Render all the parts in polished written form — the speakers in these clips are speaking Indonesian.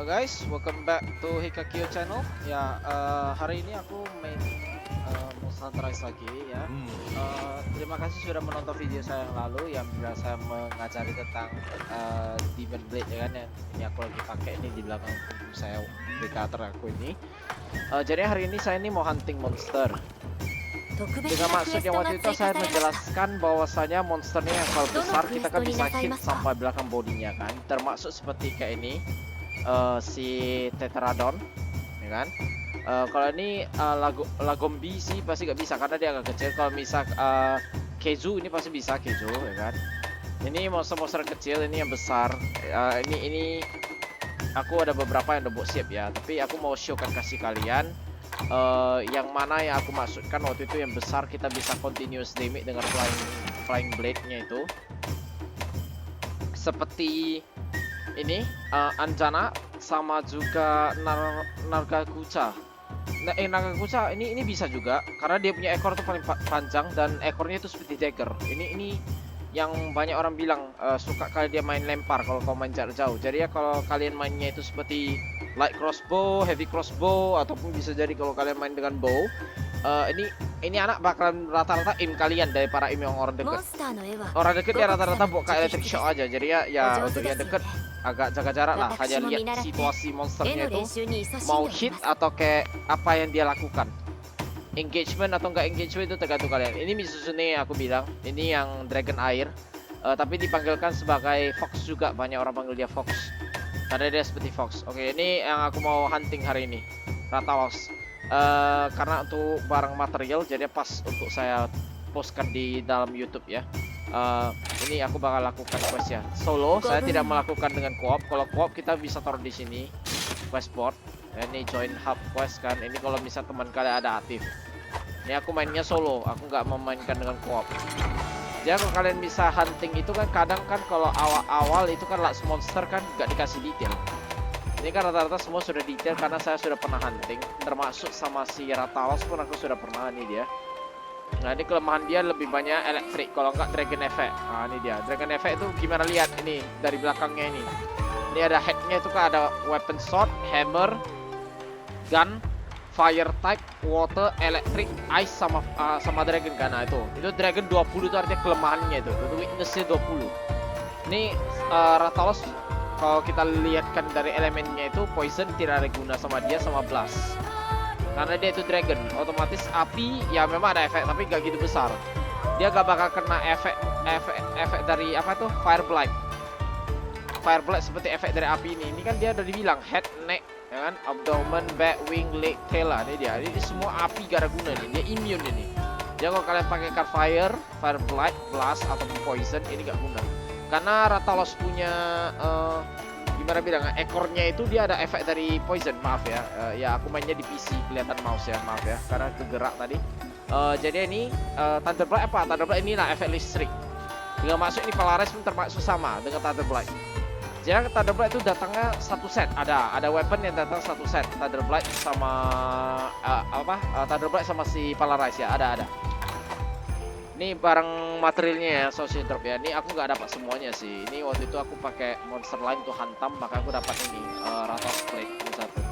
Guys, welcome back to Hikakio channel. Ya, hari ini aku main mau sunrise lagi ya. Terima kasih sudah menonton video saya yang lalu yang saya mengajari tentang Demon Blade ya kan, yang ini aku lagi pakai ini di belakang punggung saya indicator aku ini. Jadi hari ini saya ini mau hunting monster. Dengan maksud yang waktu itu saya menjelaskan bahwasanya monsternya yang kalau besar kita kan bisa hit sampai belakang bodinya kan, termasuk seperti kayak ini. Si Tetradon ya kan. Kalau ini Lagombi sih pasti gak bisa karena dia agak kecil. Kalau misal Keju ini pasti bisa Keju ya kan. Ini monster-monster kecil, ini yang besar. Ini aku ada beberapa yang udah buat siap ya, tapi aku mau showkan kasih kalian yang mana yang aku maksudkan waktu itu yang besar kita bisa continuous damage dengan flying blade-nya itu. Seperti ini Anjana sama juga Nagakucha. Nagakucha ini bisa juga karena dia punya ekor tuh paling panjang dan ekornya itu seperti dagger. Ini yang banyak orang bilang suka kalau dia main lempar kalau kau main jarak jauh. Jadi ya kalau kalian mainnya itu seperti light crossbow, heavy crossbow, ataupun bisa jadi kalau kalian main dengan bow, ini anak bakalan rata-rata aim kalian dari para aim yang orang dekat. Orang dekat ya rata-rata buat kayak electric shock aja. Jadi ya untuk yang dekat agak jaga jarak lah, hanya lihat situasi monsternya itu mau hit atau kayak apa yang dia lakukan. Engagement atau enggak engagement itu tergantung kalian. Ini Misusune aku bilang, ini yang dragon air, tapi dipanggilkan sebagai fox juga, banyak orang panggil dia fox karena dia seperti fox. Oke, ini yang aku mau hunting hari ini, Rathalos. Karena untuk barang material jadi pas untuk saya postkan di dalam YouTube ya. Ini aku bakal lakukan quest ya solo, saya tidak melakukan dengan co-op. Kalau co-op kita bisa taruh di sini quest board. Ini join hub quest kan, ini kalau misal teman kalian ada aktif. Ini aku mainnya solo, aku nggak memainkan dengan co-op. Jadi kalau kalian bisa hunting itu kan kadang kan kalau awal-awal itu kan last monster kan nggak dikasih detail. Ini kan rata-rata semua sudah detail karena saya sudah pernah hunting, termasuk sama si Rathalos pun aku sudah pernah. Ini dia. Nah, ini kelemahan dia lebih banyak elektrik, kalau enggak dragon effect. Nah, ini dia. Dragon effect itu gimana, lihat ini dari belakangnya ini. Ini ada headnya itu kan ada weapon sword, hammer, gun, fire type, water, electric, ice sama dragon kan. Nah, itu dragon 20 itu artinya kelemahannya itu weaknessnya 20. Ini Rathalos kalau kita lihatkan dari elemennya itu poison tidak ada guna sama dia, sama blast. Karena dia itu dragon, otomatis api ya memang ada efek tapi gak gitu besar. Dia gak bakal kena efek dari apa tuh fire blight. Fire blight seperti efek dari api ini. Ini kan dia udah dibilang head, neck, ya kan, abdomen, back, wing, leg, tail lah. Ini dia. Ini semua api gak ada guna nih. Dia immune ini. Jadi kalau kalian pakai card fire blight, blast ataupun poison ini gak guna. Karena Rathalos punya gimana bilang, ekornya itu dia ada efek dari poison. Maaf ya, ya aku mainnya di PC kelihatan mouse ya, maaf ya karena kegerak tadi. Jadi ini Thunderblight apa? Thunderblight ini lah efek listrik. Dengan maksud ini Polaris pun termasuk sama dengan Thunderblight. Jadi Thunderblight itu datangnya satu set, ada weapon yang datang satu set, Thunderblight sama Thunderblight sama si Polaris ya, ada. Ini barang materialnya ya, social drop ya. Ini aku nggak dapat semuanya sih. Ini waktu itu aku pakai monster lain tuh hantam, maka aku dapat ini Rathalos plate satu.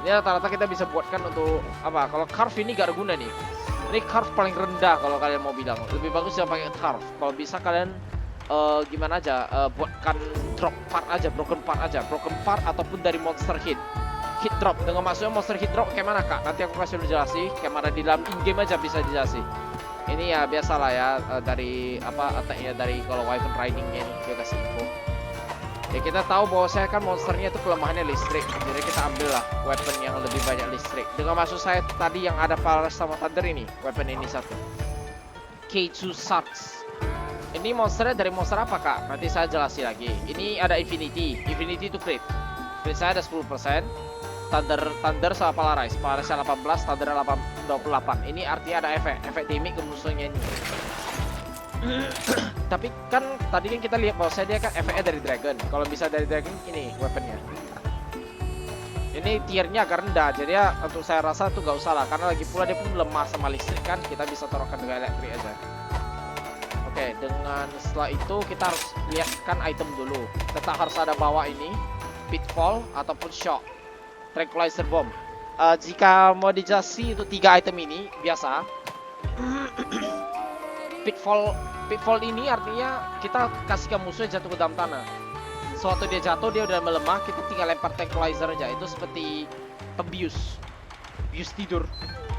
Ini rata-rata kita bisa buatkan untuk apa? Kalau carve ini gak ada guna nih. Ini carve paling rendah kalau kalian mau bilang. Lebih bagus ya pakai carve. Kalau bisa kalian gimana aja buatkan drop part aja, broken part ataupun dari monster hit drop. Dengan maksudnya monster hit drop kayak mana kak? Nanti aku kasih dijelasin. Kayak mana di dalam in game aja bisa dijelasin. Ini ya biasalah ya dari attack-nya dari kalau Wyvern Riding-nya ini dia kasih info. Ya kita tahu bahwa saya kan monsternya itu kelemahannya listrik. Jadi kita ambil lah weapon yang lebih banyak listrik. Dengan maksud saya tadi yang ada Polaris sama Thunder ini, weapon ini satu. Keiju Sharks. Ini monsternya dari monster apa kak? Nanti saya jelasin lagi. Ini ada Infinity itu crit. Crit saya ada 10%. Thunder sama Polaris 18, Thunder 28. Ini artinya ada efek damage ke musuhnya ini. Tapi kan tadi kan kita lihat bahwa dia kan efeknya dari dragon. Kalau bisa dari dragon ini weaponnya. Ini tiernya agak rendah, jadi ya untuk saya rasa tuh gak usah lah. Karena lagi pula dia pun lemah sama listrik kan, kita bisa taruhkan dengan elektrik aja. Oke, dengan setelah itu kita harus lihatkan item dulu. Tetap harus ada bawa ini. pitfall ataupun shock, tranquilizer bomb. Jika mau dijelasin untuk 3 item ini biasa. Pitfall ini artinya kita kasihkan musuhnya jatuh ke dalam tanah. Suatu dia jatuh, dia udah melemah, kita tinggal lempar tranquilizer aja. Itu seperti pembius tidur,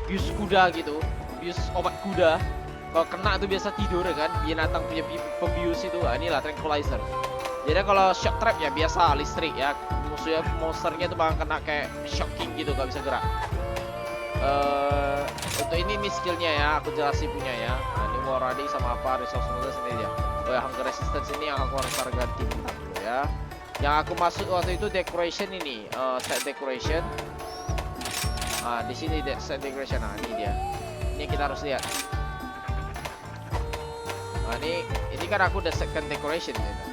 bius kuda gitu, bius obat kuda. Kalau kena itu biasa tidur ya kan, binatang punya pembius itu. Inilah tranquilizer. Jadi kalau shock trap ya biasa listrik ya, monsternya itu bakal kena kayak shocking gitu, gak bisa gerak. Untuk ini skillnya ya, aku jelasin punya ya. Nah, ini war ready sama apa resource model sendiri ya. Oh ya, hunger resistance ini yang aku harus ganti bentar dulu ya. Yang aku masuk waktu itu decoration ini, set decoration. Nah, di sini set decoration. Nah, ini dia. Ini kita harus lihat. Nah, ini kan aku udah setkan decoration gitu.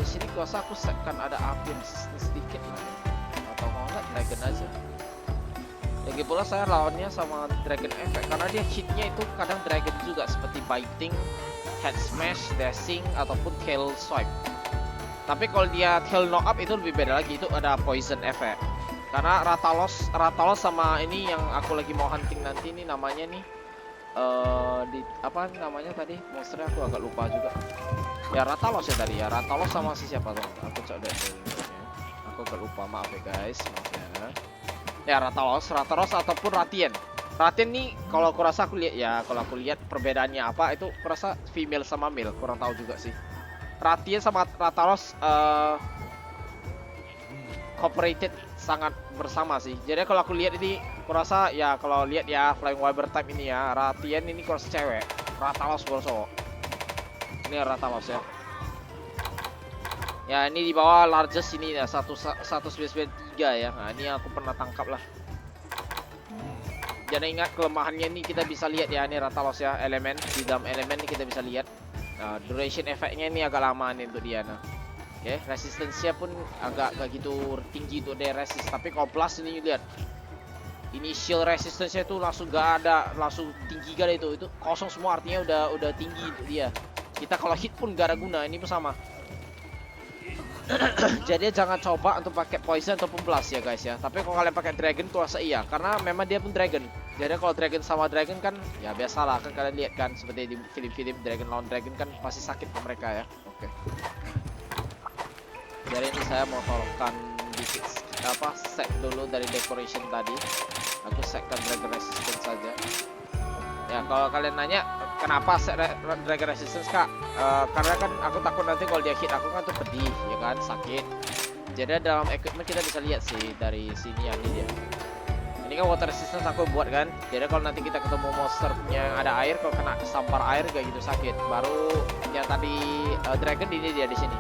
Di sini kuasa aku setkan ada api sedikit lah. Atau mau nggak dragon aja. Lagi pula saya lawannya sama dragon effect karena dia hitnya itu kadang dragon juga seperti biting, head smash, dashing ataupun tail swipe. Tapi kalau dia tail knock up itu lebih beda lagi, itu ada poison effect. Karena Ratalos sama ini yang aku lagi mau hunting nanti ini namanya nih di apa namanya tadi monsternya aku agak lupa juga. Ya Ratalos ya tadi ya, Ratalos sama si siapa tuh? Aku coba deh. Aku agak lupa, maaf ya guys, maaf ya. Ya Ratalos ataupun Ratien. Ratien nih kalau aku rasa aku lihat ya, kalau aku lihat perbedaannya apa itu aku rasa female sama male, kurang tahu juga sih. Ratien sama Ratalos cooperated sangat bersama sih. Jadi kalau aku lihat ini aku rasa ya, kalau lihat ya Flying Wyvern type ini ya, Ratien ini kurasa cewek, Ratalos cowok. Ini Ratalos ya. Ya ini di bawah largest ini ya, 193 ya. Nah ini aku pernah tangkap lah. Jangan ingat kelemahannya ini kita bisa lihat ya, ini Ratalos ya, elemen di dalam elemen ini kita bisa lihat. Nah, duration efeknya ini agak lama nih untuk dia nah. Oke, resistance-nya pun agak gitu tinggi untuk dia resist, tapi kalau plus ini lihat. Initial resistance-nya itu langsung gak ada, langsung tinggi gak itu kosong semua, artinya udah tinggi untuk dia. Kita kalau hit pun gak ada guna, ini pun sama. Jadi jangan coba untuk pakai poison ataupun blast ya guys ya. Tapi kalau kalian pakai dragon tuh rasa iya, karena memang dia pun dragon. Jadi kalau dragon sama dragon kan ya biasalah kan, kalian lihat kan seperti di film-film dragon lawan dragon kan pasti sakit ke mereka ya. Oke. Jadi ini saya mau tolongkan dikit set dulu dari decoration tadi. Aku setkan dragon resistance saja. Ya kalau kalian nanya kenapa set dragon resistance kak, karena kan aku takut nanti kalau dia hit aku kan tuh pedih ya kan, sakit. Jadi dalam equipment kita bisa lihat sih dari sini ya, ini dia. Ini kan water resistance aku buat kan. Jadi kalau nanti kita ketemu monsternya yang ada air, kalau kena sampar air gak gitu sakit. Baru yang tadi dragon ini dia di sini.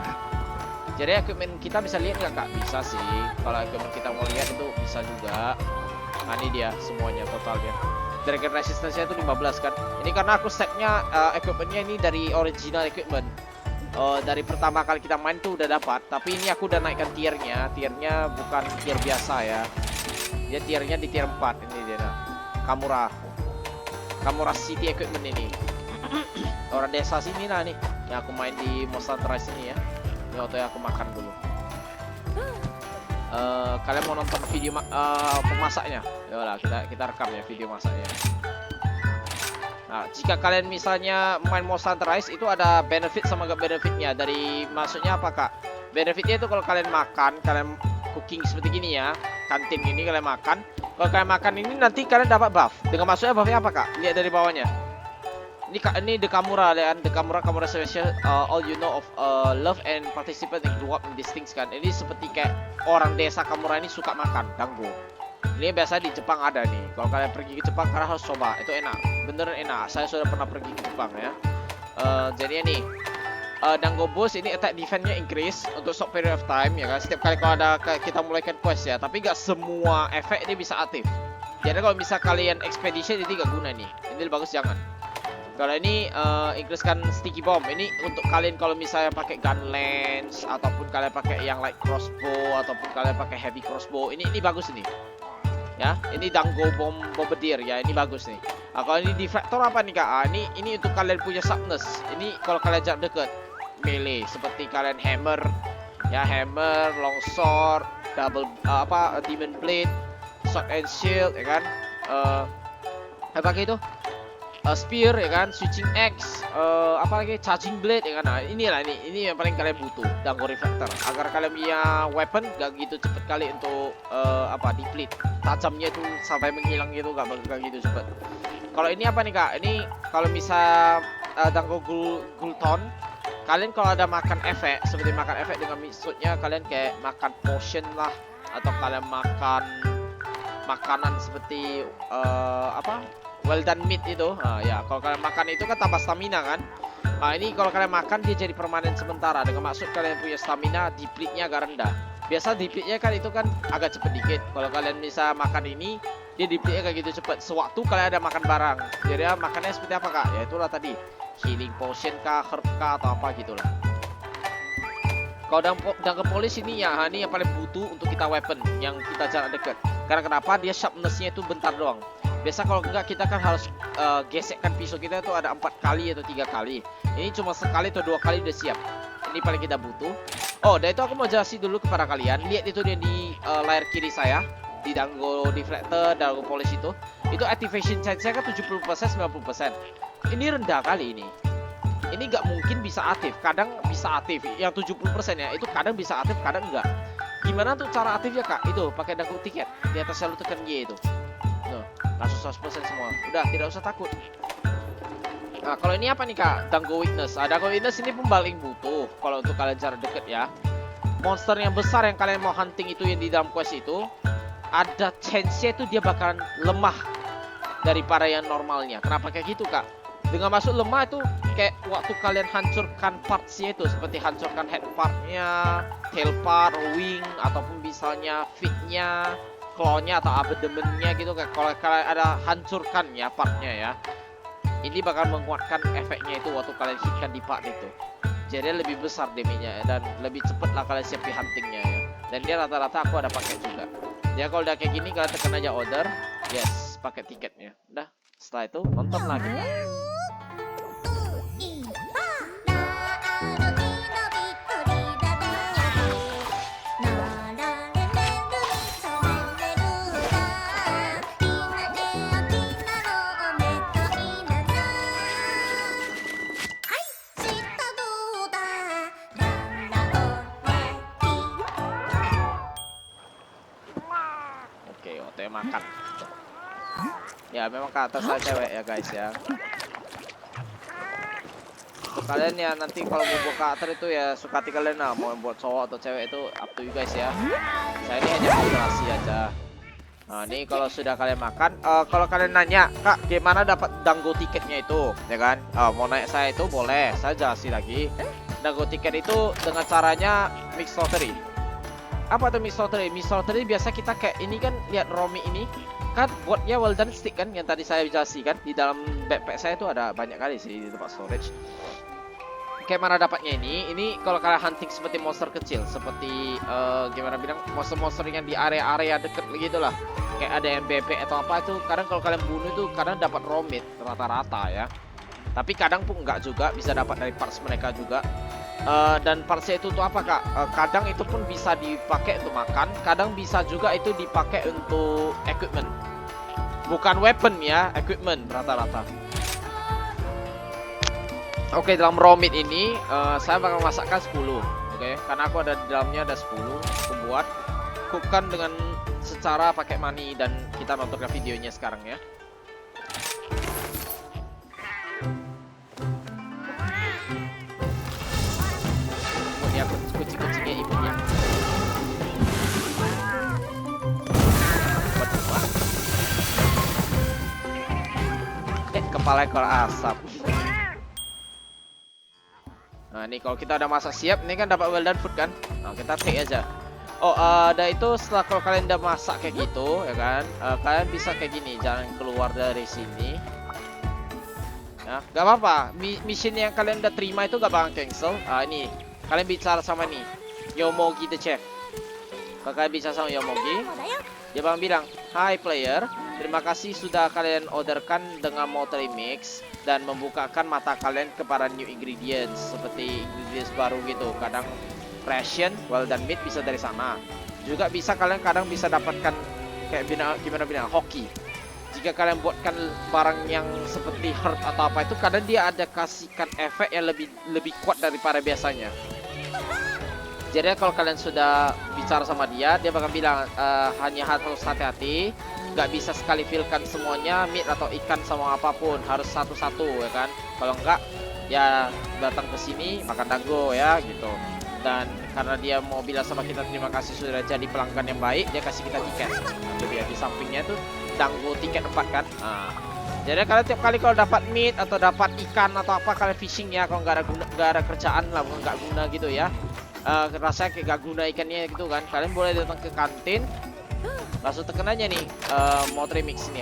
Jadi equipment kita bisa lihat nggak kak? Bisa sih. Kalau equipment kita mau lihat itu bisa juga. Nah ini dia semuanya totalnya. Dragon resistance-nya itu 15 kan. Ini karena aku setnya equipment-nya ini dari original equipment. Dari pertama kali kita main tuh udah dapat, tapi ini aku udah naikkan tiernya. Tiernya bukan tier biasa ya. Dia tiernya di tier 4 ini dia nah. Kamura City equipment ini. Orang desa sini lah nih. Yang aku main di Monster Rise ini ya. Ini waktu yang aku makan dulu. Kalian mau nonton video pemasaknya? Yalah, kita rekam ya video masaknya. Nah, jika kalian misalnya main Monster Rise itu ada benefit sama gak benefitnya. Dari maksudnya apa kak? Benefitnya itu kalau kalian makan, kalian cooking seperti gini ya, kantin ini kalian makan. Kalau kalian makan ini nanti kalian dapat buff. Dengan maksudnya buffnya apa kak? Lihat dari bawahnya. Ini The Kamura kan, The Kamura special, all you know of love and participate and grow up in these things kan. Ini seperti kayak orang desa Kamura ini suka makan dango. Ini biasa di Jepang ada nih. Kalau kalian pergi ke Jepang kalian harus coba, itu enak, beneran enak. Saya sudah pernah pergi ke Jepang ya. Jadi ini dango boost ini attack defense-nya increase untuk short period of time ya kan. Setiap kali kalau ada kita mulaikan quest ya, tapi gak semua efek ini bisa aktif. Jadi kalau misal kalian expedition ini gak guna nih. Ini bagus jangan. Kalau ini increasekan sticky bomb. Ini untuk kalian kalau misalnya pakai gun lance ataupun kalian pakai yang light crossbow ataupun kalian pakai heavy crossbow, ini bagus nih. Ya, ini dango bombardier ya, ini bagus nih. Nah, kalau ini deflector apa nih kak? Ini untuk kalian punya sharpness. Ini kalau kalian jarak dekat. melee seperti kalian hammer, ya hammer, longsword, demon blade, sword and shield, ya kan? Apa lagi itu? Spear, ya kan? Switching axe, apa lagi? Charging blade, ya kan? Nah, ini yang paling kalian butuh, Dango Reflector, agar kalian punya weapon gak gitu cepet kali untuk deplete. Tajamnya itu sampai menghilang gitu, gak gitu cepet. Kalau ini apa nih kak? Ini kalau misal Dango Gulton, kalian kalau ada makan efek, seperti makan efek dengan maksudnya kalian kayak makan potion lah, atau kalian makan makanan seperti well done meat itu. Nah, ya kalau kalian makan itu kan tambah stamina kan. Nah ini kalau kalian makan dia jadi permanen sementara, dengan maksud kalian punya stamina, deplete-nya agak rendah. Biasa deplete-nya kan itu kan agak cepet dikit. Kalau kalian bisa makan ini, dia deplete-nya kayak gitu cepet sewaktu kalian ada makan barang. Jadi ya makannya seperti apa kak? Ya itulah tadi, healing potion kah, herb kah, atau apa gitulah. Kalau Dungeon Police ini ya, ini yang paling butuh untuk kita weapon yang kita jarak dekat. Karena kenapa? Dia sharpness-nya itu bentar doang. Biasa kalau enggak kita kan harus gesekkan pisau kita itu ada 4 kali atau 3 kali. Ini cuma sekali atau 2 kali udah siap. Ini paling kita butuh. Oh, dan itu aku mau jelasin dulu kepada kalian. Lihat itu dia di layar kiri saya, di Dango Deflector, Dango Police itu activation chance-nya kan 70%, 90%. Ini rendah kali ini. Ini nggak mungkin bisa aktif, kadang bisa aktif. Yang 70% ya, itu kadang bisa aktif, kadang enggak. Gimana tuh cara aktifnya kak? Itu pakai Dango tiket. Di atas selalu tekan Y itu. Tuh, langsung 100% semua. Udah, tidak usah takut. Nah, kalau ini apa nih kak? Dango Weakness. Dango Weakness ini pun paling butuh kalau untuk kalian cara deket ya. Monster yang besar yang kalian mau hunting itu yang di dalam quest itu, ada chance-nya itu dia bakalan lemah daripada yang normalnya. Kenapa kayak gitu kak? Dengan masuk lemah itu kayak waktu kalian hancurkan parts-nya itu, seperti hancurkan head part-nya, tail part, wing, ataupun misalnya feet-nya, claw-nya atau abdomen-nya gitu. Kalau kalian ada hancurkan ya part-nya ya, ini bakal menguatkan efeknya itu waktu kalian hitkan di part itu. Jadi lebih besar damage-nya dan lebih cepet lah kalian siapin huntingnya ya. Dan dia rata-rata aku ada pakai juga. Ya kalau udah kayak gini kalian tekan aja order, yes, pakai tiketnya. Udah, setelah itu nonton lagi kan. Makan ya, memang ke atas saya cewek ya guys ya. Untuk kalian ya nanti kalau mau buat karakter itu ya suka hati kalian lah, mau buat cowok atau cewek itu up to you guys ya. Saya ini hanya moderasi aja. Nah ini kalau sudah kalian makan, kalau kalian nanya kak gimana dapat Dango tiketnya itu ya kan, mau nanya saya itu boleh, saya jelasin lagi. Dango tiket itu dengan caranya mix lottery. Apa tuh mix lottery? Mix lottery biasa kita kayak ini kan, lihat Romi ini kan buatnya well done stick kan, yang tadi saya jelaskan di dalam backpack saya itu ada banyak kali sih di tempat storage. Kayak mana dapatnya ini kalau kalian hunting seperti monster kecil, seperti gimana bilang, monster-monster yang di area-area deket gitu lah, kayak ada yang bebek atau apa itu, kadang kalau kalian bunuh itu kadang dapat raw meat rata-rata ya, tapi kadang pun enggak juga, bisa dapat dari parts mereka juga. Dan partsnya itu tuh apa kak? Kadang itu pun bisa dipakai untuk makan, kadang bisa juga itu dipakai untuk equipment, bukan weapon ya, equipment rata-rata. Oke, dalam raw meat ini saya bakal masakkan 10. Oke, karena aku ada di dalamnya ada 10. Aku buat cookkan dengan secara pakai mani, dan kita nontonkan videonya sekarang ya. Ya kucing-kucingnya ibunya. Kepala ekor asap. Nah ini kalau kita udah masak siap, ini kan dapat well done food kan. Nah kita take aja. Oh ada itu setelah kalau kalian udah masak kayak gitu ya kan, kalian bisa kayak gini, jangan keluar dari sini. Ya, gak apa-apa. Mission yang kalian udah terima itu gak bakal cancel. Ini kalian bicara sama nih Yomogi the chef. Kalau kalian bicara sama Yomogi, dia bakal bilang, "Hi player, Terima kasih sudah kalian orderkan dengan Multi-Mix dan membukakan mata kalian kepada new ingredients seperti ingredients baru gitu. Kadang ration, well done meat bisa dari sana. Juga bisa kalian kadang bisa dapatkan kayak gimana bilang hoki. Jika kalian buatkan barang yang seperti herb atau apa itu, kadang dia ada kasihkan efek yang lebih kuat daripada biasanya. Jadi kalau kalian sudah bicara sama dia bakal bilang hanya harus hati-hati, nggak bisa sekali fillkan semuanya meat atau ikan sama apapun, harus satu-satu ya kan. Kalau enggak ya datang ke sini makan dago ya gitu. Dan karena dia mau bilang sama kita terima kasih sudah jadi pelanggan yang baik, dia kasih kita tiket. Nah, dia di sampingnya tuh dago tiket 4 kan. Nah, jadi kalian tiap kali kalau dapat meat atau dapat ikan atau apa kalian fishing ya, kalau nggak ada kerjaan lah, nggak guna gitu ya. Rasanya kayak gak guna ikannya gitu kan, kalian boleh datang ke kantin langsung tekan aja nih Multi-Mix nih.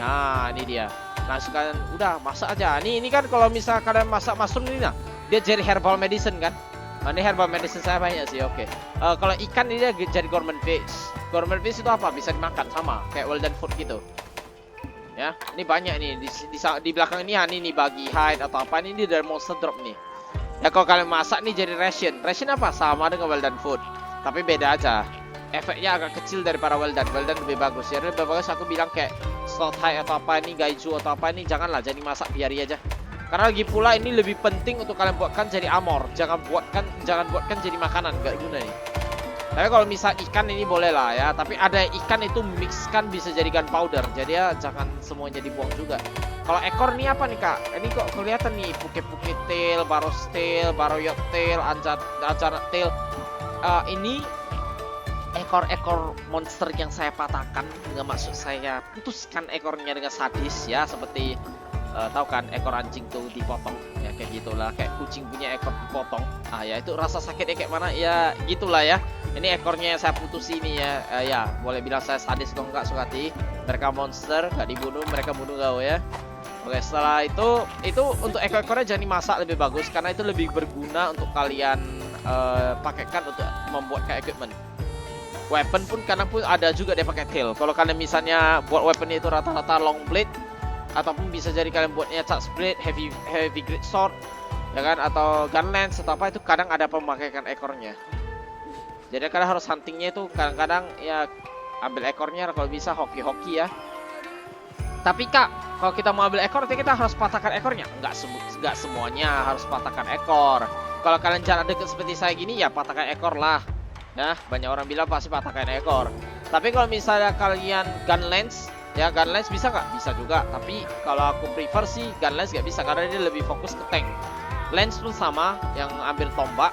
Ini dia, langsung kalian udah masak aja. Ini kan kalau misal kalian masak mushroom ini, nah dia jadi herbal medicine kan. Ini herbal medicine saya banyak sih. Oke. Kalau ikan ini dia jadi gourmet fish. Gourmet fish itu apa, bisa dimakan sama kayak well done food gitu ya. Ini banyak nih di belakang ini. Ini bagi hide atau apa, ini dari monster drop nih. Ya kalau kalian masak nih jadi ration. Ration apa? Sama dengan well done food, tapi beda aja. Efeknya agak kecil daripada well done. Well done lebih bagus. Ya lebih bagus aku bilang kayak slot high atau apa ini, gaiju atau apa ini janganlah jadi masak, biari aja. Karena lagi pula ini lebih penting untuk kalian buatkan jadi armor. Jangan buatkan jadi makanan, gak guna nih. Tapi kalau misal ikan ini boleh lah ya. Tapi ada ikan itu mixkan bisa jadi gunpowder. Jadi ya jangan semuanya dibuang juga. Kalau ekor nih apa nih kak? Ini kok kelihatan nih puke-puke tail, baros tail, baroyot tail, anjana tail. Ini ekor-ekor monster yang saya patahkan dengan maksud saya putuskan ekornya dengan sadis ya, seperti tahu kan ekor anjing tuh dipotong ya, kayak gitulah, kayak kucing punya ekor dipotong. Ya itu rasa sakitnya kayak mana ya, gitulah ya. Ini ekornya yang saya putus ini ya. Ya boleh bilang saya sadis dong nggak suka hati. Mereka monster gak dibunuh, mereka bunuh kau ya. Oke, setelah itu untuk ekor-ekornya jangan dimasak, lebih bagus karena itu lebih berguna untuk kalian pakaikan untuk membuat kayak equipment. Weapon pun kadang pun ada juga dia pakai tail. Kalau kalian misalnya buat weaponnya itu rata-rata long blade, ataupun bisa jadi kalian buatnya charge blade, heavy great sword ya kan, atau gun lance atau apa, itu kadang ada pemakaian ekornya. Jadi kalian harus huntingnya itu kadang-kadang ya ambil ekornya kalau bisa, hoki-hoki ya. Tapi kak, kalau kita mau ambil ekor, kita harus patahkan ekornya? Enggak semuanya harus patahkan ekor. Kalau kalian jarak deket seperti saya gini, ya patahkan ekor lah. Nah, banyak orang bilang pasti patahkan ekor. Tapi kalau misalnya kalian gun lance, ya gun lance bisa nggak? Bisa juga. Tapi kalau aku prefer sih gun lance nggak bisa karena dia lebih fokus ke tank. Lance pun sama, yang ambil tombak.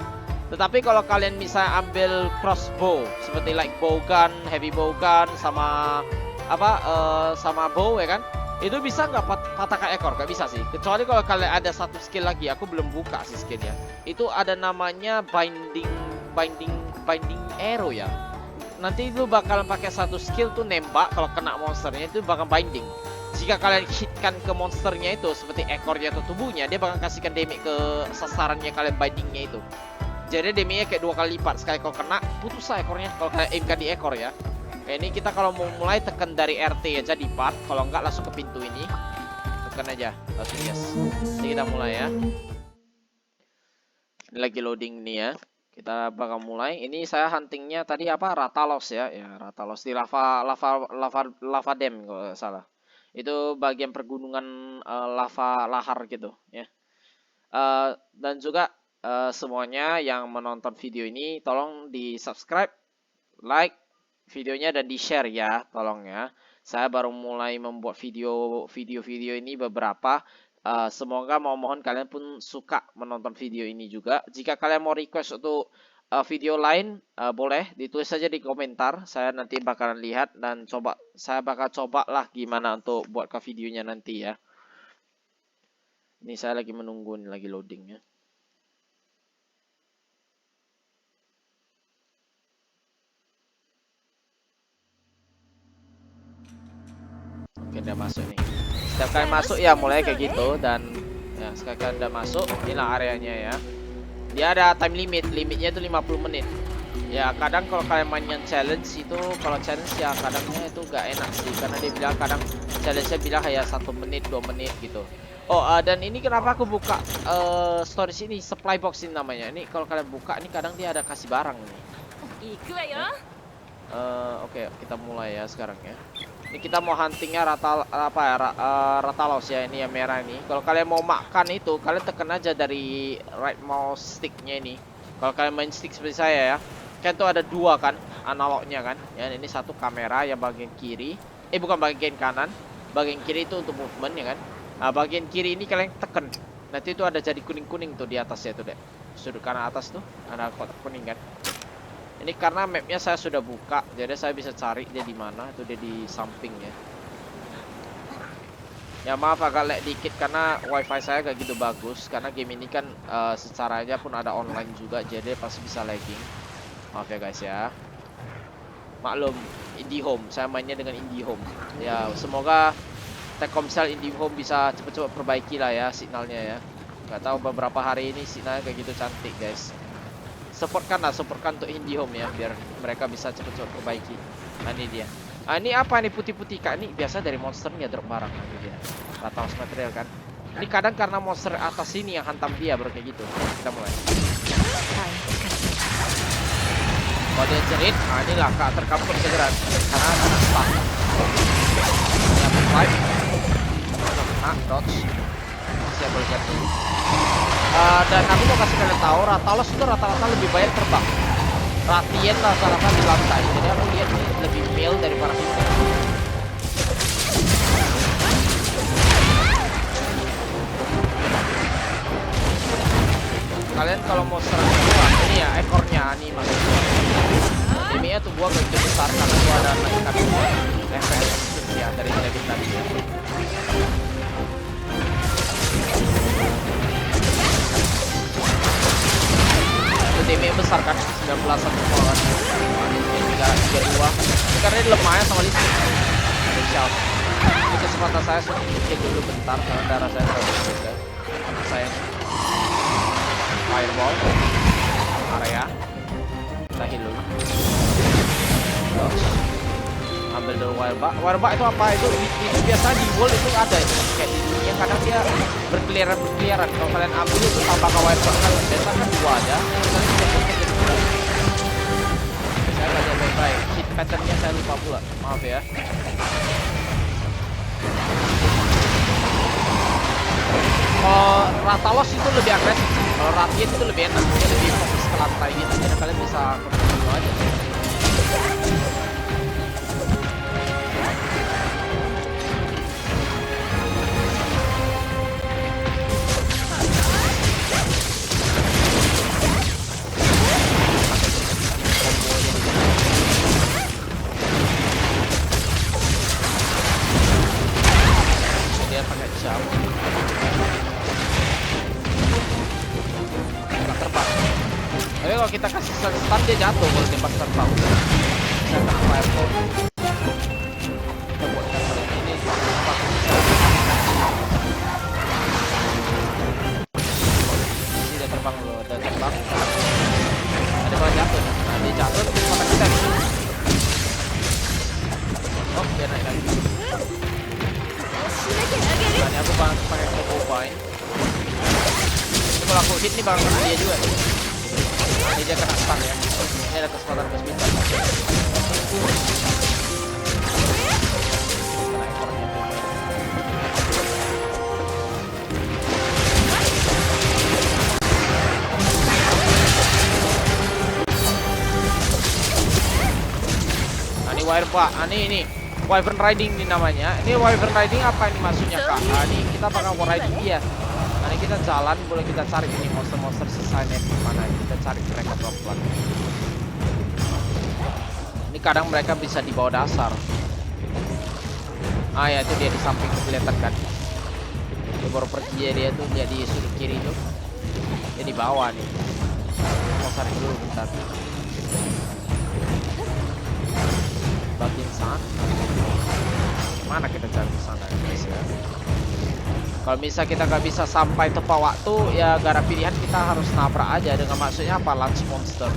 Tetapi kalau kalian misalnya ambil crossbow, seperti like bow gun, heavy bow gun, sama sama bow ya kan, itu bisa nggak patahkan ekor? Nggak bisa sih, kecuali kalau kalian ada satu skill lagi, aku belum buka sih skillnya. Itu ada namanya binding arrow ya. Nanti itu bakalan pakai satu skill tuh nembak, kalau kena monsternya itu bakal binding. Jika kalian hitkan ke monsternya itu seperti ekornya atau tubuhnya, dia bakal kasihkan damage ke sasarannya kalian bindingnya itu. Jadi damage-nya kayak 2 kali lipat. Sekali kalau kena putus lah ekornya kalau kalian aimkan di ekor ya. Ini kita kalau mau mulai tekan dari RT aja di part, kalau enggak langsung ke pintu ini. Tekan aja, langsung yes. Jadi kita mulai ya. Ini lagi loading nih ya. Kita bakal mulai. Ini saya huntingnya tadi apa? Ratalos ya. Ya, Ratalos di lava dam kalau nggak salah. Itu bagian pergunungan lava lahar gitu ya. Dan juga semuanya yang menonton video ini tolong di subscribe, like videonya dan di share ya, tolong ya. Saya baru mulai membuat video ini beberapa. Semoga mohon kalian pun suka menonton video ini juga. Jika kalian mau request untuk video lain, boleh ditulis saja di komentar. Saya nanti bakalan lihat dan saya bakal coba lah gimana untuk buat ke videonya nanti ya. Ini saya lagi menunggu, ini lagi loading ya. Oke, udah masuk nih. Setiap kali masuk ya mulai kayak gitu, dan ya sekali udah masuk, inilah areanya ya. Dia ada time limit, limitnya itu 50 menit. Ya kadang kalau kalian main yang challenge itu, kalau challenge ya kadangnya itu gak enak sih, karena dia bilang kadang challenge-nya bilang kayak 1 menit 2 menit gitu. Oh dan ini kenapa aku buka storage ini, supply box ini namanya. Ini kalau kalian buka ini kadang dia ada kasih barang nih. Ya. Oke, kita mulai ya sekarang ya. Ini kita mau huntingnya Ratalos ya, ini yang merah ini. Kalau kalian mau makan itu, kalian tekan aja dari right mouse sticknya ini. Kalau kalian main stick seperti saya ya, kan tuh ada 2 kan analognya kan. Ya ini satu kamera yang bagian kiri, bukan bagian kanan, bagian kiri itu untuk movement ya kan. Nah, bagian kiri ini kalian tekan. Nanti itu ada jadi kuning-kuning tuh di atasnya tuh deh. Sudut kanan atas tuh ada kotak kuning kan. Ini karena mapnya saya sudah buka, jadi saya bisa cari dia di mana. Itu dia di sampingnya. Ya maaf agak lag dikit karena wifi saya gak gitu bagus. Karena game ini kan secaranya pun ada online juga, jadi pasti bisa lagging. Maaf ya guys ya. Maklum, IndiHome, saya mainnya dengan IndiHome. Ya semoga Telkomsel IndiHome bisa cepet-cepet perbaiki lah ya signalnya ya. Gak tahu beberapa hari ini signalnya kayak gitu cantik guys. Supportkan untuk IndiHome ya, biar mereka bisa cepet-cepet perbaiki. Nah ini dia. Ah ini apa nih putih-putih kak? Ini biasa dari monsternya drop barang. Nah, ini dia. Ratalos material kan. Ini kadang karena monster atas sini yang hantam dia baru kayak gitu. Kita mulai. Kalau dia jerit, nah inilah kak terkampur segera karena stuck. Ini apa fight? Dodge. Siap boleh jatuh. Dan aku mau kasih kalian tahu, Ratalos itu rata-rata lebih banyak terbang. Ratien rata-rata di lantai. Jadi aku lihat ini lebih male daripada kita. Kalian kalau mau serang gua, ini ya ekornya nih maksudnya. Ini tuh gua begitu besar karena gua ada naikkan FPS ya dari level tadi. Damage besar kan 19-an orang. Ini 332. Karena dia lemahnya sama listrik. Ada shout. Ini kesempatan saya sedikit dulu bentar karena darah saya terlalu besar. Saya fireball area. Kita heal dulu. Ambil dulu wirebug. Wirebug itu apa? Itu biasa di wall itu ada itu. Kayak di dunia kadang dia berkeliaran. Kalau kalian ambil itu tambah ke wirebug kan biasa kan 2 aja. Saya belajar baik-baik. Hit patternnya saya lupa pula. Maaf ya. Kalau Ratalos itu lebih agresif. Kalau Ratien itu lebih enak. Dia lebih fokus ke lantai gitu. Jadi kalian bisa kontrol aja. Dia pakai jam. Nggak terbang. Tapi kalau kita kasih stun dia jatuh kalau dia pas terbang. Saya kena fireball. Kita buatkan seperti ini. Ini dia terbang dulu, udah terbang. Ada malah jatuh. Nah dia jatuh terus makan kita. Oh dia naik lagi. Nah ini aku pakai combo bind. Ini kalau aku hit nih bakal kena dia juga. Nah ini dia kena stun ya. Ini ada kesempatan ke speed. Kena ekornya. Nah ini wire pak. Nah ini Wyvern Riding ini namanya. Ini Wyvern Riding apa ini maksudnya kak? Nah ini kita bakal riding dia. Nah ini kita jalan, boleh kita cari ini monster-monster sisanya di mana. Kita cari mereka pelan-pelan. Ini kadang mereka bisa di bawah dasar. Ah ya itu dia di samping kelihatan kan. Dia baru pergi ya, dia tuh jadi sudut kiri itu. Dia di bawah nih. Mau cari dulu bentar. Bagian sana. Mana kita cari ke sana guys ya. Kalau misal kita nggak bisa sampai tepat waktu ya gara pilihan kita harus nabrak aja dengan maksudnya apa lunch monster.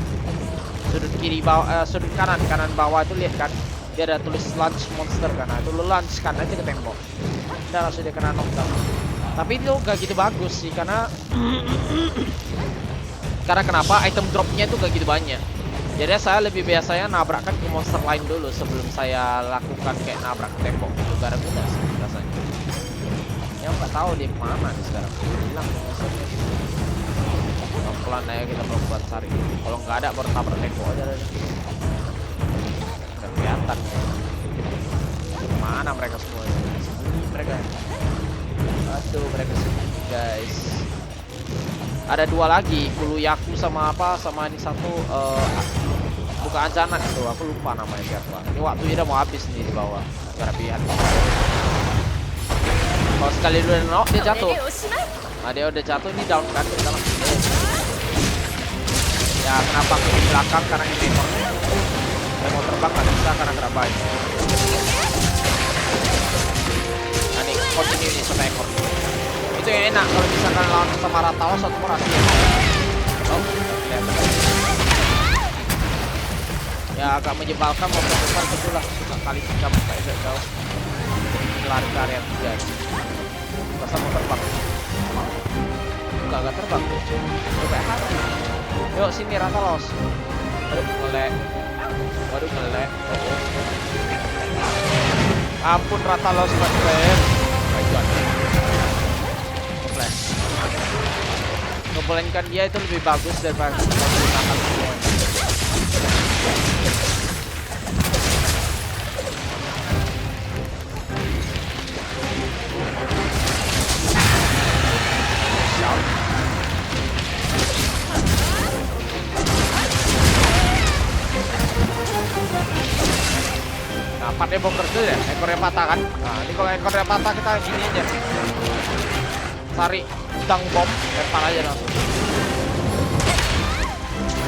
sudut kiri bawah, sudut kanan bawah itu lihat kan, dia ada tulis launch monster kan, nah, itu lu launch kan aja ke tembok, udah langsung dia kena knockdown. Tapi itu gak gitu bagus sih karena kenapa item dropnya itu gak gitu banyak. Jadi saya lebih biasanya nabrakkan ke monster lain dulu sebelum saya lakukan kayak nabrak ke tembok. Itu gak ada guna sih rasanya. Ya nggak tahu dia kemana nih sekarang. Hilang monsternya. Pelan aja kita buat cari. Kalau nggak ada baru tabrak tembok aja. Udah kelihatan. Mana mereka semua? Sembunyi mereka. Aduh mereka sembunyi guys. Ada dua lagi, Kuluyaku sama apa, sama ini satu bukan Anjana itu, aku lupa namanya siapa. Ini waktunya udah mau habis nih di bawah, gara pihak. Kalau sekali dulu knock dia jatuh. Nah dia udah jatuh, ini down kan kita langsung. Ya kenapa aku di belakang karena ini memornya. Dia mau terbang nggak bisa karena kena banyak. Nah nih continue nih sampai ekor. Itu yang enak kalau misalkan lawan sama Rathalos atau Moratia. Oh, ya agak menyebalkan waktu besar betulah suka kali kita buka agak jauh. Lari ke area 3. Masa mau terbang. Enggak terbang tuh. Coba hati. Yuk sini Rathalos. Waduh ngelek. Ampun Rathalos friend. Baiklah. Ngebolengkan dia itu lebih bagus daripada menggunakan semuanya. Nah, partnya boker dulu ya, ekornya patah kan. Nah, ini kalau ekornya patah kita gini aja. Cari udang bom, lempar aja langsung.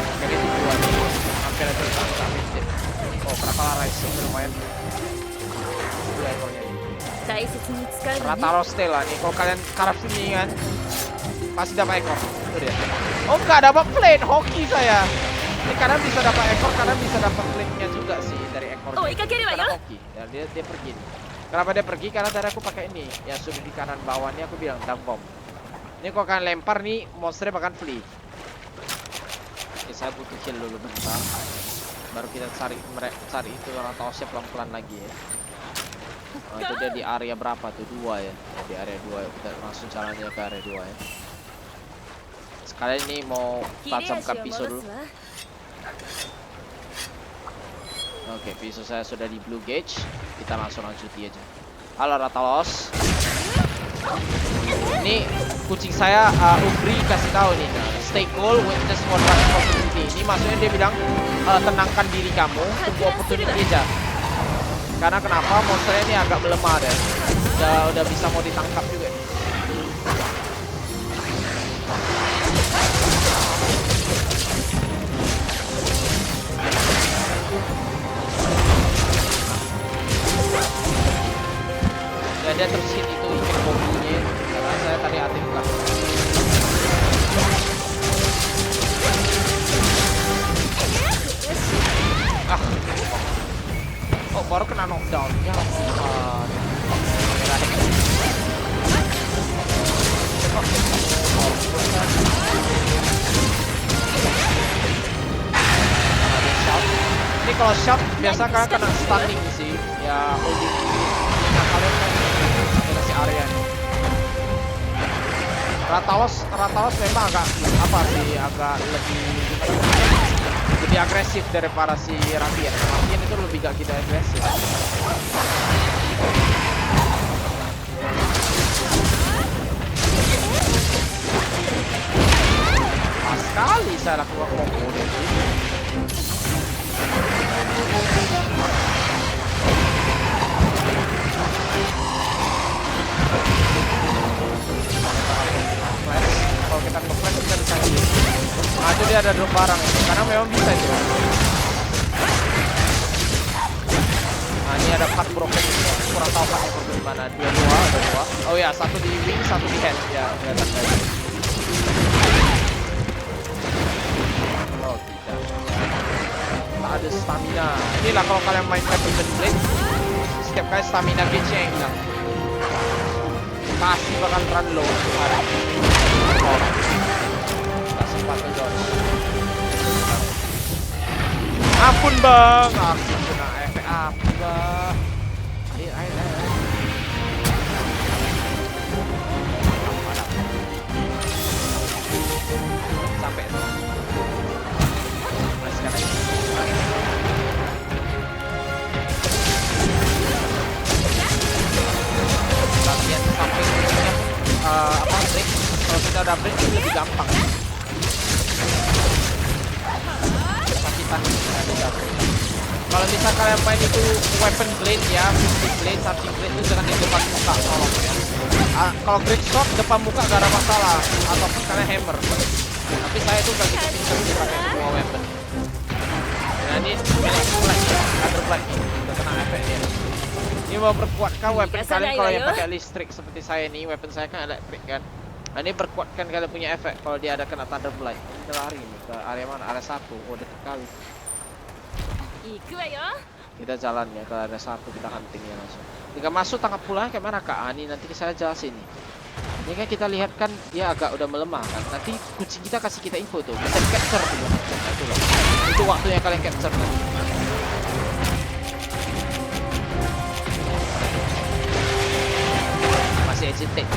Oke, ini tujuan. Hampir aja kita bikin. Oh, berapa rise? Lumayan. Dua ekornya ini. Rathalos lah nih. Kalau kalian karap sini kan, pasti dapat ekor. Itu dia. Oh, nggak dapat plate. Hoki saya. Ini kadang bisa dapat ekor, kadang bisa dapat plate-nya juga sih dari ekornya. Karena hoki. Ya, dia pergi. Kenapa dia pergi? Karena tadi aku pakai ini. Ya sudah di kanan bawah ini aku bilang dump bomb. Ini kalau kalian lempar nih, monsternya bakal flee. Oke, saya butuh kill dulu bentar. Baru kita cari itu Rathalosnya pelan-pelan lagi ya. Oh, itu dia di area berapa tuh? 2 ya. Di area 2 ya. Kita langsung jalannya ke area 2 ya. Sekalian ini mau tajamkan pisau dulu. Oke, pisau saya sudah di blue gauge. Kita langsung lanjuti aja. Halo Rathalos. Ini kucing saya Ugri kasih tahu nih. Stay cool, witness for opportunity. Ini maksudnya dia bilang tenangkan diri kamu, tunggu opportunity aja. Karena kenapa? Monsternya ini agak melemah deh. Udah bisa mau ditangkap juga. Ya dia tersit itu ikan mobilnya karena saya tadi aktifkan. Oh baru kena knockdown ya. Ini kalau shot biasa kan kena stunning sih ya, holding kalian kan si area nih. Rathalos memang agak apa sih, agak lebih agresif daripada si Rathian. Rathian itu lebih gak gitu agresif. Pas sekali saya lakukan combo deh. Kalau kita nge-flash kita bisa heal. Nah itu dia ada drop barang itu, karena memang bisa itu. Nah ini ada 4 broken itu, kurang tahu kan ekor di mana. Dua ada 2. Oh ya, satu di wing, satu di head ya, kelihatan tadi. Oh tidak. ada stamina. Inilah kalau kalian main Demon Blade, setiap kali stamina gauge-nya yang hilang, pasti bakal run low. Gak sempat ke dodge. Ampun bang, aku kena efek apa bang? Ayo. Sampai latihan samping apa break, kalau kita udah break itu lebih gampang sakitan. Kalau misal kalian main itu weapon blade ya, fishing blade, charging blade itu jangan di depan muka, tolong ya. Kalau great sword depan muka gak ada masalah, ataupun kalian hammer. Tapi saya tuh gak gitu pintar sih pakai semua weapon. Nah ini black, counter black nih, udah kena efek dia. Ini mau perkuatkan weapon kalian kalau yang pakai listrik seperti saya nih, weapon saya kan elektrik kan. Nah ini perkuatkan kalian punya efek kalau dia ada kena thunder blade. Kita lari nih ke area mana? Area 1. Oh dekat kali. Kita jalan ya ke area 1, kita hunting ya langsung. Jika masuk tangkap pula kayak mana Kak Ani, nanti saya jelasin nih. Ini kan kita lihat kan dia agak udah melemah kan. Nanti kucing kita kasih kita info tuh, bisa di capture dulu. Nah, itu loh. Itu waktunya kalian capture nanti. Masih agitate.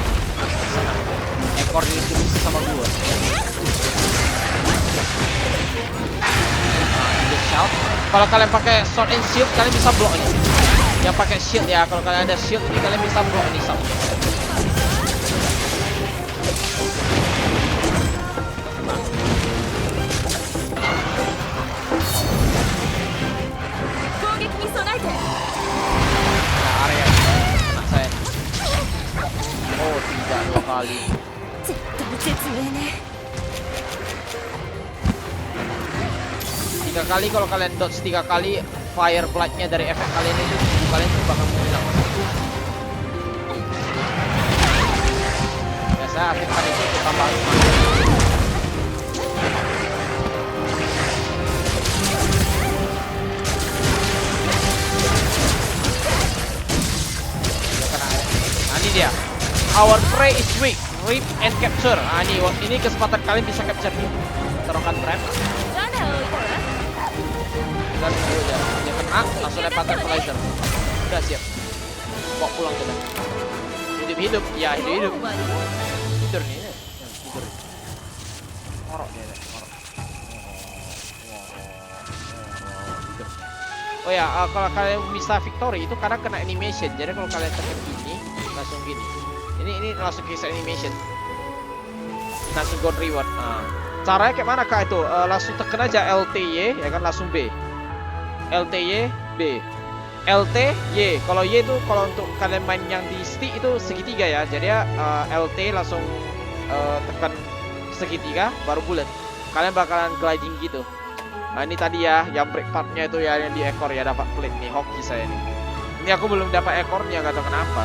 Ekor ini bisa sama gua. Kalau kalian pakai sword and shield, kalian bisa block ini. Yang pakai shield ya, kalau kalian ada shield ini kalian bisa block ini sound. Nah, area anak saya. Oh tidak, 2 kali. 3 kali kalau kalian dodge 3 kali, fire blight-nya dari efek kalian itu kalian tuh bakal menghilang. Biasa aktifkan itu untuk tambahan semangat. Nah ini dia, our prey is weak, rip and capture. Nah ini kesempatan kalian bisa capture nih. Taruhkan trap. Dan dia kena, langsung lempar tranquilizer. Udah siap. Bawa pulang sudah. Hidup-hidup, ya hidup-hidup. Tidur nih, ya. Tidur. Ngorok dia, ngorok. Tidur. Oh ya, kalau kalian bisa victory itu karena kena animation. Jadi kalau kalian tekan gini, langsung gini. Ini langsung kisah animation. Langsung gold reward. Nah, caranya kayak mana Kak itu? Langsung tekan aja LTY ya kan, langsung B. LTY B, LT Y. Kalau Y itu kalau untuk kalian main yang di stick itu segitiga ya. Jadi ya LT langsung tekan segitiga baru bulat. Kalian bakalan gliding gitu. Nah ini tadi ya yang break partnya itu ya yang di ekor ya, dapat plate nih hoki saya nih. Ini aku belum dapat ekornya, gak tahu kenapa.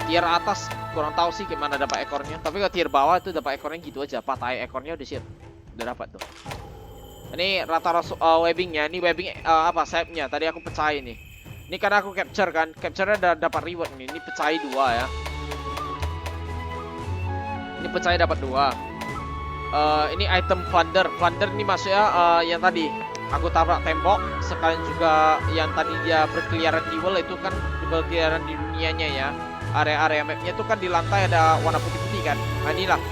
Tier atas kurang tahu sih gimana dapat ekornya. Tapi kalau tier bawah itu dapat ekornya gitu aja. Patah ekornya udah siap, udah dapat tuh. Ini rata-rata webbingnya, ini webbing apa sayapnya tadi aku pecahin nih. Ini karena aku capture kan, capture-nya udah dapat reward nih. Ini pecahin 2 ya. Ini pecahin dapat 2. Ini item plunder. Plunder ini maksudnya yang tadi aku tabrak tembok, sekalian juga yang tadi dia berkeliaran di world itu kan berkeliaran di dunianya ya. Area-area mapnya itu kan di lantai ada warna putih-putih kan. Nah inilah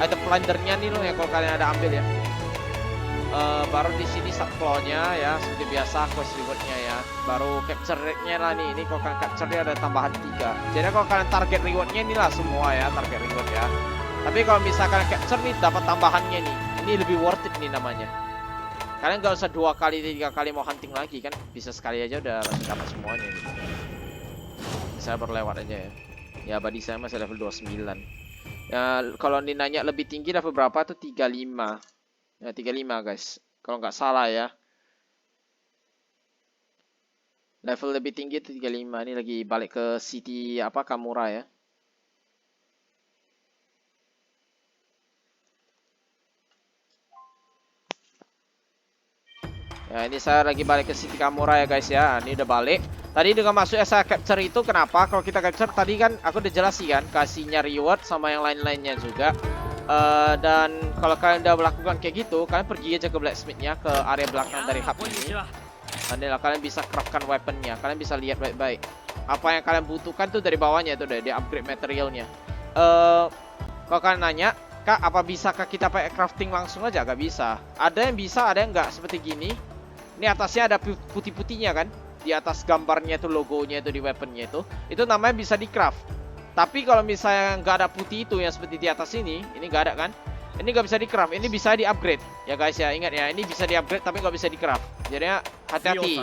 item plundernya nih loh yang kalau kalian ada ambil ya. Baru di sini subplotnya ya seperti biasa, quest rewardnya ya. Baru capture rate-nya lah nih. Ini kalau kalian capture-nya ada tambahan 3. Jadi kalau kalian target rewardnya inilah semua ya, target reward ya. Tapi kalau misalkan capture nih dapat tambahannya nih, ini lebih worth it nih namanya. Kalian gak usah 2 kali 3 kali mau hunting lagi kan, bisa sekali aja udah langsung dapat semuanya gitu. Saya berlewat aja ya. Ya body saya masih level 29. Ya kalau nanya lebih tinggi level berapa tuh 35. Ya 35 guys, kalau nggak salah ya. Level lebih tinggi itu 35. Ini lagi balik ke city apa Kamura ya. Ya ini saya lagi balik ke City Kamura ya guys ya. Ini udah balik. Tadi dengan masuknya saya capture itu kenapa? Kalau kita capture tadi kan aku udah jelasin kan, kasihnya reward sama yang lain-lainnya juga. Dan kalau kalian udah melakukan kayak gitu, kalian pergi aja ke blacksmithnya, ke area belakang dari hub ini. Nanti lah kalian bisa craftkan weaponnya. Kalian bisa lihat baik-baik. Apa yang kalian butuhkan tuh dari bawahnya itu udah di upgrade materialnya. Kalau kalian nanya, Kak, apa bisa kak kita pakai crafting langsung aja? Gak bisa. Ada yang bisa, ada yang nggak. Seperti gini. Ini atasnya ada putih-putihnya kan? Di atas gambarnya itu, logonya itu di weaponnya itu namanya bisa di craft. Tapi kalau misalnya nggak ada putih itu yang seperti di atas ini nggak ada kan? Ini nggak bisa di craft, ini bisa di upgrade ya guys ya. Ingat ya, ini bisa di upgrade tapi nggak bisa di craft. Jadi hati-hati.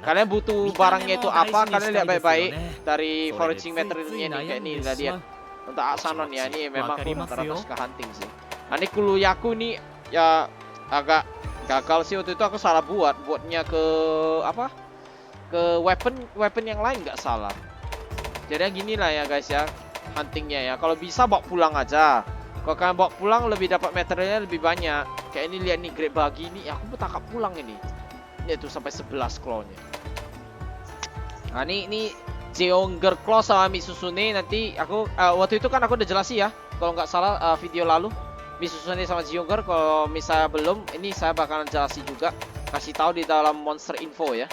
Kalian butuh barangnya itu apa? Kalian lihat baik-baik dari foraging materialnya ini. Kayak ini udah lihat. Untuk Aksanon ya, ini memang aku rata-rata suka hunting sih. Nah ini Kuluyaku nih ya agak gagal sih waktu itu. Aku salah buatnya ke apa? Ke weapon yang lain nggak salah. Jadi gini lah ya guys ya, huntingnya ya. Kalau bisa bawa pulang aja. Kalau kalian bawa pulang lebih dapat materialnya lebih banyak. Kayak ini lihat nih, great bagi ini. Aku mau tangkap pulang ini. Ini tuh sampai 11 claw-nya. Nah ini Jeonger Claw sama Misusune nanti aku waktu itu kan aku udah jelasin ya. Kalau nggak salah video lalu Misusune sama Jeonger. Kalau misalnya belum, ini saya bakalan jelasin juga. Kasih tahu di dalam monster info ya.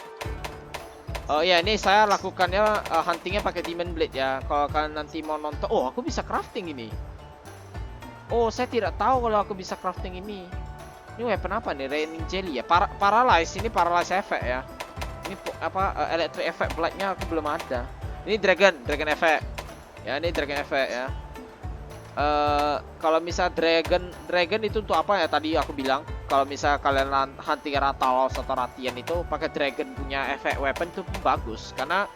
Ya ini saya lakukannya huntingnya pakai Demon Blade ya. Kalau kalian nanti mau nonton, oh aku bisa crafting ini. Oh saya tidak tahu kalau aku bisa crafting ini. Ini weapon apa nih? Raining Jelly ya. Paralyze, ini Paralyze effect ya. Ini apa electric effect blade-nya aku belum ada. Ini dragon effect. Ya ini dragon effect ya. Kalau misal dragon itu untuk apa ya? Tadi aku bilang kalau misal kalian hunting Rathalos atau Ratian itu pakai dragon punya efek weapon itu bagus karena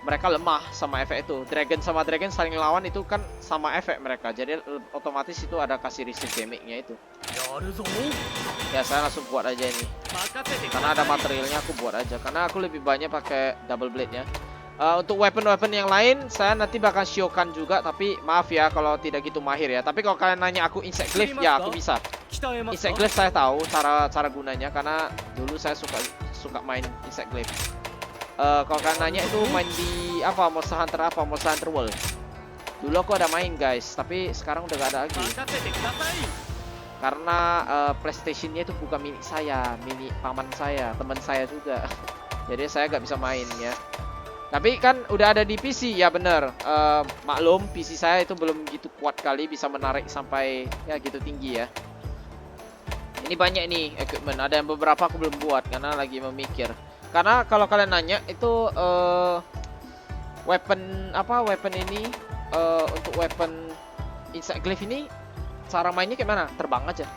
mereka lemah sama efek itu. Dragon sama dragon saling lawan itu kan sama efek mereka. Jadi otomatis itu ada kasih receive damage-nya itu. Ya saya langsung buat aja ini. Karena ada materialnya aku buat aja. Karena aku lebih banyak pakai double blade-nya. Untuk weapon-weapon yang lain saya nanti bakal showkan juga, tapi maaf ya kalau tidak gitu mahir ya. Tapi kalau kalian nanya aku insect glyph ya aku bisa. Insect glyph saya tahu cara gunanya karena dulu saya suka main insect glyph. Kalau kalian nanya itu main di apa Monster Hunter World. Dulu aku ada main guys, tapi sekarang udah gak ada lagi. Karena PlayStation-nya itu bukan milik saya, milik paman saya, teman saya juga. Jadi saya gak bisa main ya. Tapi kan udah ada di PC ya bener. Maklum PC saya itu belum gitu kuat kali bisa menarik sampai ya gitu tinggi ya. Ini banyak nih equipment. Ada yang beberapa aku belum buat karena lagi memikir. Karena kalau kalian nanya itu weapon ini untuk weapon insect glyph ini cara mainnya kayak mana? Terbang aja.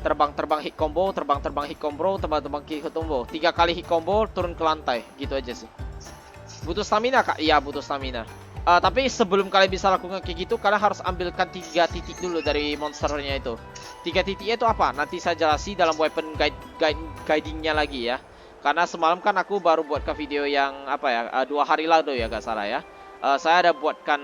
Terbang hit combo, terbang hit combo, terbang hit combo. 3 kali hit combo turun ke lantai. Gitu aja sih. Butuh stamina kak? Iya butuh stamina. Tapi sebelum kalian bisa lakukan kayak gitu, kalian harus ambilkan 3 titik dulu dari monsternya itu. 3 titiknya itu apa? Nanti saya jelasin dalam weapon guidingnya lagi ya. Karena semalam kan aku baru buatkan video yang apa ya, 2 hari lalu ya gak salah ya. Saya ada buatkan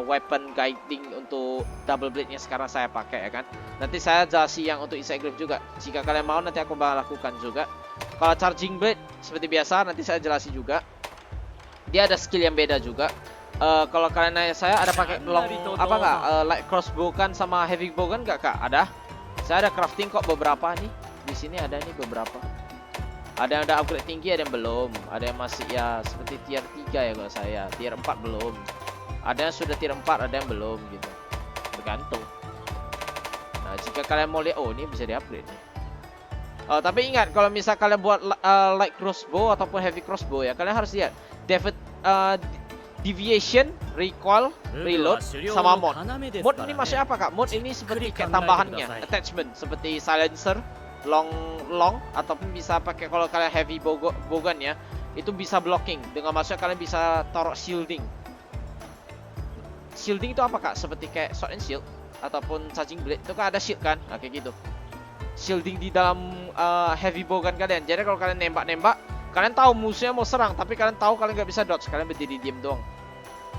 weapon guiding untuk double blade-nya sekarang saya pakai ya kan. Nanti saya jelasin yang untuk insect glyph juga. Jika kalian mau nanti aku bakal lakukan juga. Kalau charging blade seperti biasa nanti saya jelasin juga. Dia ada skill yang beda juga. Kalau kalian nanya saya ada pakai long apa nggak? Light crossbow kan sama heavy bow kan nggak kak? Ada. Saya ada crafting kok beberapa nih. Di sini ada nih beberapa. Ada yang udah upgrade tinggi, ada yang belum. Ada yang masih ya seperti tier 3 ya kalau saya. Tier 4 belum. Ada yang sudah tier 4, ada yang belum gitu. Bergantung. Nah jika kalian mau lihat, oh ini bisa di-upgrade nih. Tapi ingat kalau misal kalian buat light crossbow ataupun heavy crossbow ya, kalian harus lihat deviation, recoil, reload, sama mod. Mod ini maksudnya apa kak? Mod ini seperti kayak tambahannya, attachment seperti silencer, long ataupun bisa pakai kalau kalian heavy bowgun ya, itu bisa blocking. Dengan maksudnya kalian bisa taruh shielding. Shielding itu apa kak? Seperti kayak sword and shield ataupun charging blade itu kan ada shield kan? Nah, kayak gitu. Shielding di dalam heavy bowgun kalian. Jadi kalau kalian nembak, kalian tahu musuhnya mau serang, tapi kalian tahu kalian nggak bisa dodge, kalian berdiri diam doang.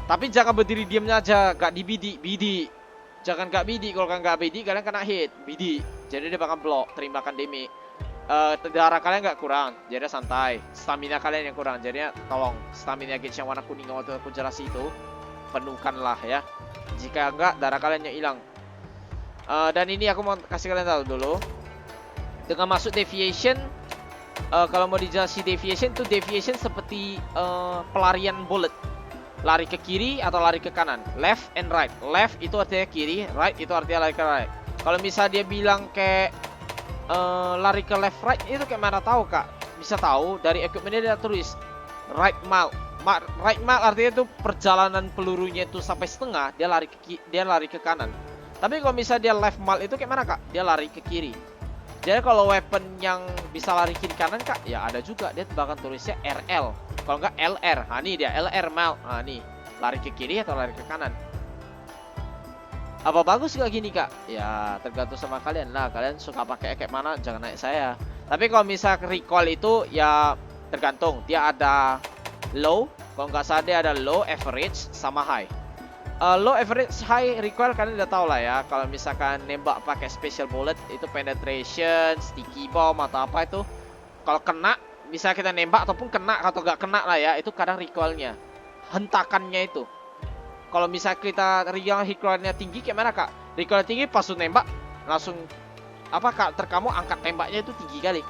Tapi jangan berdiri diamnya aja, gak di bidi. Jangan gak bidi, kalau kalian gak bidi kalian kena hit, bidi. Jadi dia bakal block, terimakan damage. darah kalian nggak kurang, jadi santai. Stamina kalian yang kurang, jadinya tolong stamina gauge yang warna kuning yang waktu aku jelasin itu penuhkanlah ya. Jika enggak, darah kalian yang hilang. Dan ini aku mau kasih kalian tahu dulu. Dengan masuk deviation, kalau mau dijelasin deviation itu deviation seperti pelarian bullet. Lari ke kiri atau lari ke kanan, left and right. Left itu artinya kiri, right itu artinya lari ke right. Kalau misalnya dia bilang kayak lari ke left right itu kayak mana tahu kak? Bisa tahu dari equipmentnya dia tulis right mile. Right mile artinya itu perjalanan pelurunya itu sampai setengah dia lari ke kanan. Tapi kalau misalnya dia left mile itu kayak mana kak? Dia lari ke kiri. Jadi kalau weapon yang bisa lari kiri kanan kak, ya ada juga dia bahkan tulisnya RL. Kalau enggak LR, nah ini dia LR mile. Nah nih lari ke kiri atau lari ke kanan. Apa bagus gak gini kak? Ya tergantung sama kalian lah. Kalian suka pakai kayak mana, jangan naik saya. Tapi kalau misal recoil itu ya tergantung. Dia ada low, kalau nggak salah dia ada low, average, sama high. Low, average, high recoil kalian udah tau lah ya. Kalau misalkan nembak pakai special bullet itu penetration, sticky bomb atau apa itu. Kalau kena, misalnya kita nembak ataupun kena atau nggak kena lah ya, itu kadang recoilnya, hentakannya itu. Kalau misalnya kita recoilnya tinggi kayak mana kak? Recoil tinggi pas lu nembak langsung apa kak? Kamu angkat tembaknya itu tinggi kali.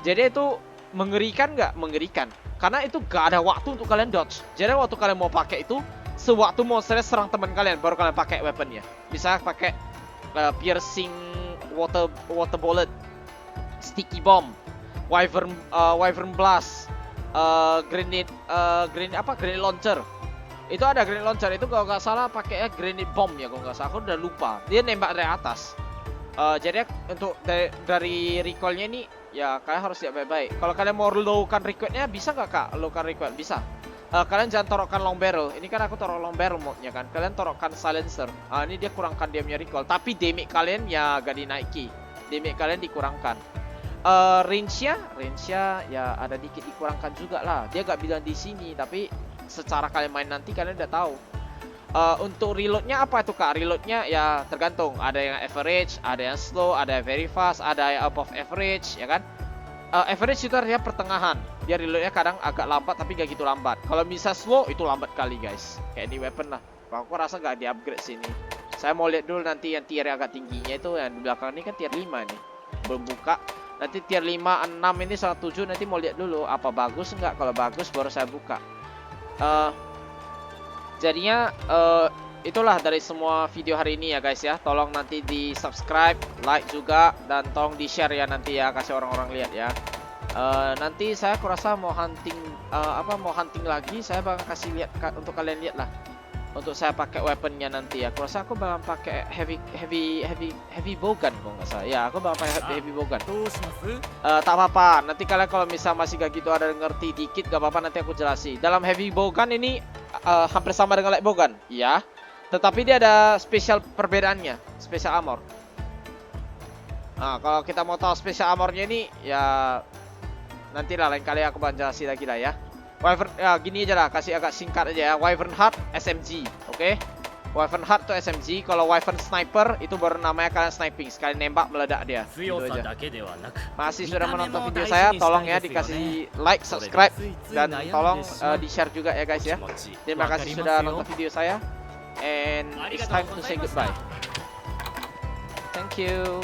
Jadi itu mengerikan nggak? Mengerikan. Karena itu gak ada waktu untuk kalian dodge. Jadi waktu kalian mau pakai itu, sewaktu monsternya serang teman kalian baru kalian pakai weaponnya. Misalnya pakai piercing water bullet, sticky bomb, wyvern blast, grenade launcher. Itu ada grenade launcher itu kalau nggak salah pakai grenade bomb ya kalau nggak salah, aku udah lupa. Dia nembak dari atas. Jadi untuk dari recoilnya ini ya kalian harus siap baik-baik. Kalau kalian mau lowkan recoilnya bisa nggak kak? Lowkan recoil bisa. Kalian jangan torokkan long barrel. Ini kan aku taruh long barrel modnya kan. Kalian torokkan silencer. Ini dia kurangkan dia punya recoil. Tapi damage kalian ya gak dinaiki. Damage kalian dikurangkan. Range-nya ya ada dikit dikurangkan juga lah. Dia gak bilang di sini tapi secara kalian main nanti kalian udah tahu. Untuk reloadnya apa itu kak? Reloadnya ya tergantung. Ada yang average, ada yang slow, ada yang very fast, ada yang above average, ya kan? Average itu artinya pertengahan. Dia reloadnya kadang agak lambat tapi gak gitu lambat. Kalau bisa slow itu lambat kali guys. Kayak di weapon lah. Aku rasa gak di upgrade sini. Saya mau lihat dulu nanti yang tier yang agak tingginya itu yang di belakang ini kan tier 5 nih. Belum buka. Nanti tier 5, 6 ini 107 nanti mau lihat dulu apa bagus enggak. Kalau bagus baru saya buka. Jadinya itulah dari semua video hari ini ya guys ya. Tolong nanti di subscribe, like juga, dan tolong di share ya nanti ya, kasih orang-orang lihat ya. Nanti saya kurasa mau hunting lagi. Saya bakal kasih lihat untuk kalian lihat lah. Untuk saya pakai weaponnya nanti ya. Kurasa aku bakal pakai heavy bowgun kalau nggak salah. Ya aku bakal pakai heavy bowgun. Tak apa-apa. Nanti kalian kalau misal masih gak gitu ada ngerti dikit gak apa-apa, nanti aku jelasin. Dalam heavy bowgun ini hampir sama dengan light bowgun, ya. Tetapi dia ada spesial perbedaannya, spesial armor. Nah, kalau kita mau tahu spesial armornya ini, ya nanti lah lain kali aku bakal jelasin lagi lah ya. Wyvern, ya gini aja lah, kasih agak singkat aja ya. Wyvern Heart SMG, oke? Wyvern Heart tuh SMG. Kalau Wyvern Sniper itu baru namanya kalian sniping, sekali nembak meledak dia. Gitu aja. Masih sudah menonton video saya, tolong ya dikasih like, subscribe, dan tolong di share juga ya guys ya. Terima kasih sudah nonton video saya. And it's time to say goodbye. Thank you.